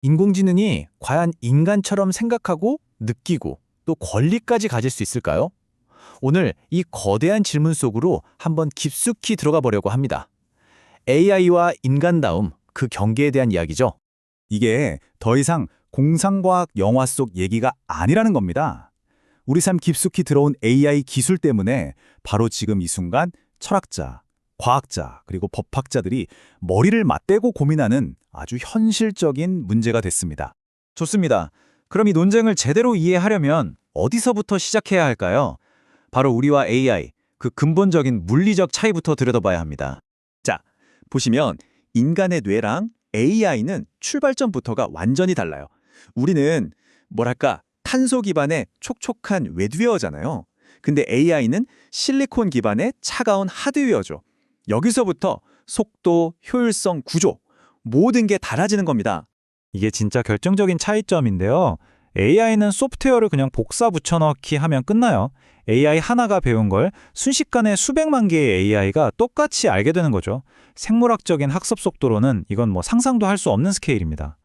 인공지능이 과연 인간처럼 생각하고 느끼고 또 권리까지 가질 수 있을까요? 오늘 이 거대한 질문 속으로 한번 깊숙이 들어가 보려고 합니다. AI와 인간다움, 그 경계에 대한 이야기죠. 이게 더 이상 공상과학 영화 속 얘기가 아니라는 겁니다. 우리 삶 깊숙이 들어온 AI 기술 때문에 바로 지금 이 순간 철학자, 과학자, 그리고 법학자들이 머리를 맞대고 고민하는 아주 현실적인 문제가 됐습니다. 좋습니다. 그럼 이 논쟁을 제대로 이해하려면 어디서부터 시작해야 할까요? 바로 우리와 AI, 그 근본적인 물리적 차이부터 들여다봐야 합니다. 자, 보시면 인간의 뇌랑 AI는 출발점부터가 완전히 달라요. 우리는 뭐랄까 탄소 기반의 촉촉한 웨드웨어잖아요. 근데 AI는 실리콘 기반의 차가운 하드웨어죠. 여기서부터 속도, 효율성, 구조 모든 게 달라지는 겁니다. 이게 진짜 결정적인 차이점인데요. AI는 소프트웨어를 그냥 복사 붙여넣기 하면 끝나요. AI 하나가 배운 걸 순식간에 수백만 개의 AI가 똑같이 알게 되는 거죠. 생물학적인 학습 속도로는 이건 상상도 할 수 없는 스케일입니다.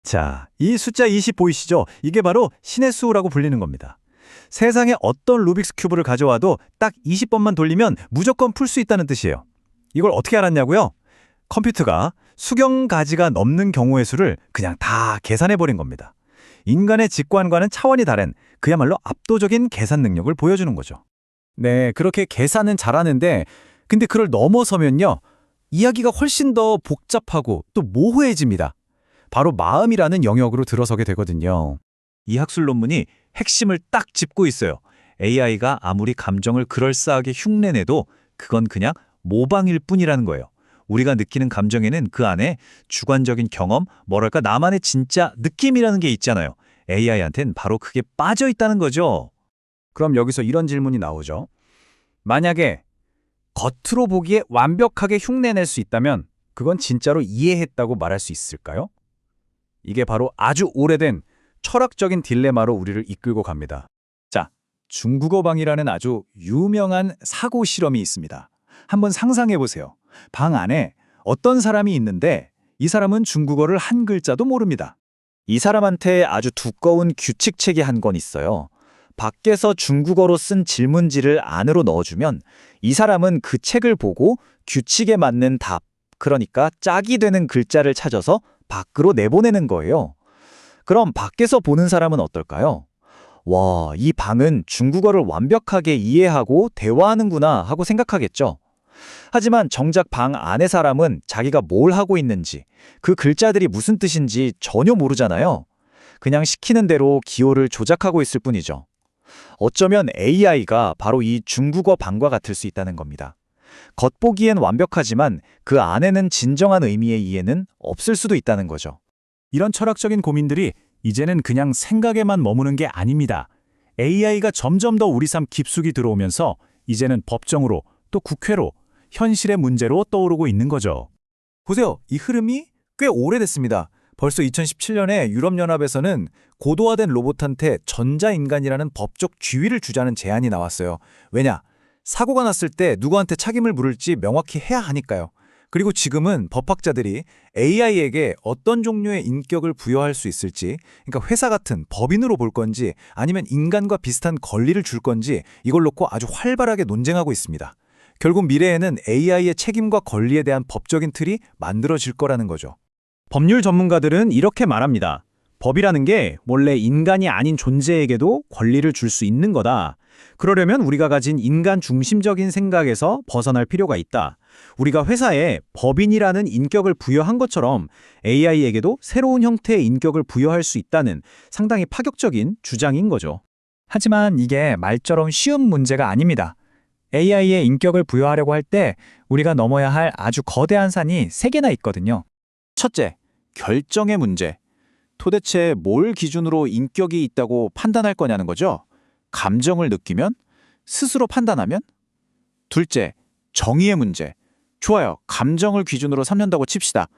자, 이 숫자 20 보이시죠? 이게 바로 신의 수라고 불리는 겁니다. 세상에 어떤 루빅스 큐브를 가져와도 딱 20번만 돌리면 무조건 풀 수 있다는 뜻이에요. 이걸 어떻게 알았냐고요? 컴퓨터가 수경 가지가 넘는 경우의 수를 그냥 다 계산해버린 겁니다. 인간의 직관과는 차원이 다른 그야말로 압도적인 계산 능력을 보여주는 거죠. 네, 그렇게 계산은 잘하는데 근데 그걸 넘어서면요. 이야기가 훨씬 더 복잡하고 또 모호해집니다. 바로 마음이라는 영역으로 들어서게 되거든요. 이 학술 논문이 핵심을 딱 짚고 있어요. AI가 아무리 감정을 그럴싸하게 흉내내도 그건 그냥 모방일 뿐이라는 거예요. 우리가 느끼는 감정에는 그 안에 주관적인 경험, 뭐랄까 나만의 진짜 느낌이라는 게 있잖아요. AI한텐 바로 그게 빠져 있다는 거죠. 그럼 여기서 이런 질문이 나오죠. 만약에 겉으로 보기에 완벽하게 흉내낼 수 있다면 그건 진짜로 이해했다고 말할 수 있을까요? 이게 바로 아주 오래된 철학적인 딜레마로 우리를 이끌고 갑니다. 자, 중국어방이라는 아주 유명한 사고 실험이 있습니다. 한번 상상해 보세요. 방 안에 어떤 사람이 있는데 이 사람은 중국어를 한 글자도 모릅니다. 이 사람한테 아주 두꺼운 규칙책이 한 권 있어요. 밖에서 중국어로 쓴 질문지를 안으로 넣어주면 이 사람은 그 책을 보고 규칙에 맞는 답, 그러니까 짝이 되는 글자를 찾아서 밖으로 내보내는 거예요. 그럼 밖에서 보는 사람은 어떨까요? 와, 이 방은 중국어를 완벽하게 이해하고 대화하는구나 하고 생각하겠죠. 하지만 정작 방 안의 사람은 자기가 뭘 하고 있는지, 그 글자들이 무슨 뜻인지 전혀 모르잖아요. 그냥 시키는 대로 기호를 조작하고 있을 뿐이죠. 어쩌면 AI가 바로 이 중국어 방과 같을 수 있다는 겁니다. 겉보기엔 완벽하지만 그 안에는 진정한 의미의 이해는 없을 수도 있다는 거죠. 이런 철학적인 고민들이 이제는 그냥 생각에만 머무는 게 아닙니다. AI가 점점 더 우리 삶 깊숙이 들어오면서 이제는 법정으로 또 국회로 현실의 문제로 떠오르고 있는 거죠. 보세요. 이 흐름이 꽤 오래됐습니다. 벌써 2017년에 유럽연합에서는 고도화된 로봇한테 전자인간이라는 법적 지위를 주자는 제안이 나왔어요. 왜냐? 사고가 났을 때 누구한테 책임을 물을지 명확히 해야 하니까요. 그리고 지금은 법학자들이 AI에게 어떤 종류의 인격을 부여할 수 있을지, 그러니까 회사 같은 법인으로 볼 건지 아니면 인간과 비슷한 권리를 줄 건지 이걸 놓고 아주 활발하게 논쟁하고 있습니다. 결국 미래에는 AI의 책임과 권리에 대한 법적인 틀이 만들어질 거라는 거죠. 법률 전문가들은 이렇게 말합니다. 법이라는 게 원래 인간이 아닌 존재에게도 권리를 줄 수 있는 거다. 그러려면 우리가 가진 인간 중심적인 생각에서 벗어날 필요가 있다. 우리가 회사에 법인이라는 인격을 부여한 것처럼 AI에게도 새로운 형태의 인격을 부여할 수 있다는 상당히 파격적인 주장인 거죠. 하지만 이게 말처럼 쉬운 문제가 아닙니다. AI의 인격을 부여하려고 할 때 우리가 넘어야 할 아주 거대한 산이 3개나 있거든요. 첫째, 결정의 문제. 도대체 뭘 기준으로 인격이 있다고 판단할 거냐는 거죠. 감정을 느끼면? 스스로 판단하면? 둘째, 정의의 문제. 좋아요. 감정을 기준으로 삼는다고 칩시다.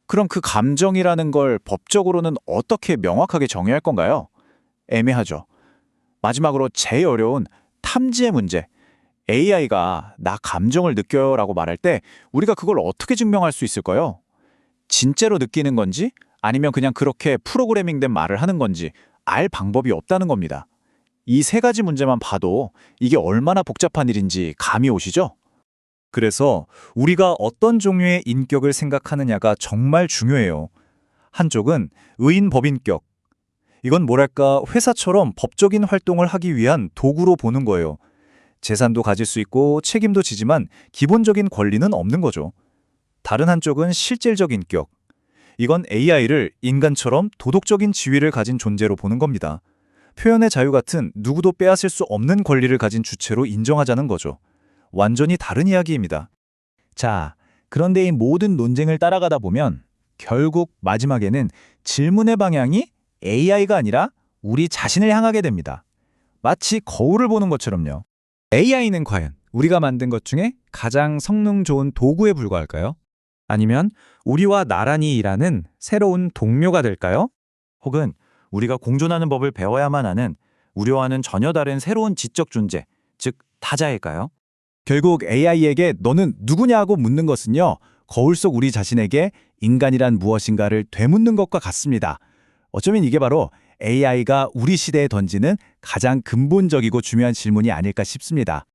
그럼 그 감정이라는 걸 법적으로는 어떻게 명확하게 정의할 건가요? 애매하죠. 마지막으로 제일 어려운 탐지의 문제. AI가 나 감정을 느껴요라고 말할 때 우리가 그걸 어떻게 증명할 수 있을까요? 진짜로 느끼는 건지 아니면 그냥 그렇게 프로그래밍된 말을 하는 건지 알 방법이 없다는 겁니다. 이 세 가지 문제만 봐도 이게 얼마나 복잡한 일인지 감이 오시죠? 그래서 우리가 어떤 종류의 인격을 생각하느냐가 정말 중요해요. 한쪽은 의인 법인격. 이건 뭐랄까 회사처럼 법적인 활동을 하기 위한 도구로 보는 거예요. 재산도 가질 수 있고 책임도 지지만 기본적인 권리는 없는 거죠. 다른 한쪽은 실질적 인격. 이건 AI를 인간처럼 도덕적인 지위를 가진 존재로 보는 겁니다. 표현의 자유 같은 누구도 빼앗을 수 없는 권리를 가진 주체로 인정하자는 거죠. 완전히 다른 이야기입니다. 자, 그런데 이 모든 논쟁을 따라가다 보면 결국 마지막에는 질문의 방향이 AI가 아니라 우리 자신을 향하게 됩니다. 마치 거울을 보는 것처럼요. AI는 과연 우리가 만든 것 중에 가장 성능 좋은 도구에 불과할까요? 아니면 우리와 나란히 일하는 새로운 동료가 될까요? 혹은 우리가 공존하는 법을 배워야만 하는 우려와는 전혀 다른 새로운 지적 존재, 즉 타자일까요? 결국 AI에게 너는 누구냐고 묻는 것은요, 거울 속 우리 자신에게 인간이란 무엇인가를 되묻는 것과 같습니다. 어쩌면 이게 바로 AI가 우리 시대에 던지는 가장 근본적이고 중요한 질문이 아닐까 싶습니다.